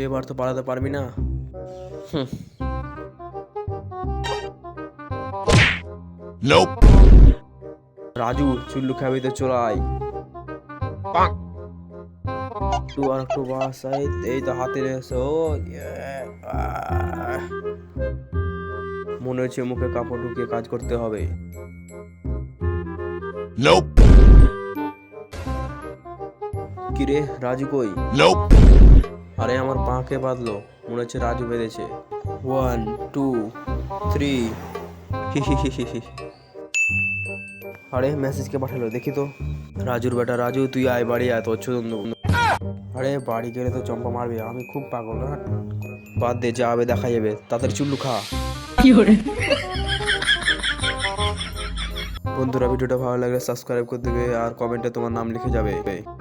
এবার তো পালাতে পারবি না। রাজু, চুল্লু খাবি তো চলাই। একটু আর একটু বাস, এই তো হাতে এসো। মনে হচ্ছে মুখে কাপড় ঢুকিয়ে কাজ করতে হবে। কিরে রাজু কই? আরে আমার পাকে বাঁধলো, মনে হচ্ছে রাজু বেঁধেছে। 1 2 3। আরে মেসেজ কে পাঠালো দেখি তো। রাজুর বেটা রাজু, তুই আয় বাড়ি আয়, তোর চোদন। আরে বাড়ি গেলে তো চম্পা মারবে, আমি খুব পাগল না। বাদ দে, যা হবে দেখা যাবে, তাড়াতাড়ি চুল্লু খা। বন্ধুরা, ভিডিওটা ভালো লাগলে সাবস্ক্রাইব করে দেবে আর কমেন্টে তোমার নাম লিখে যাবে।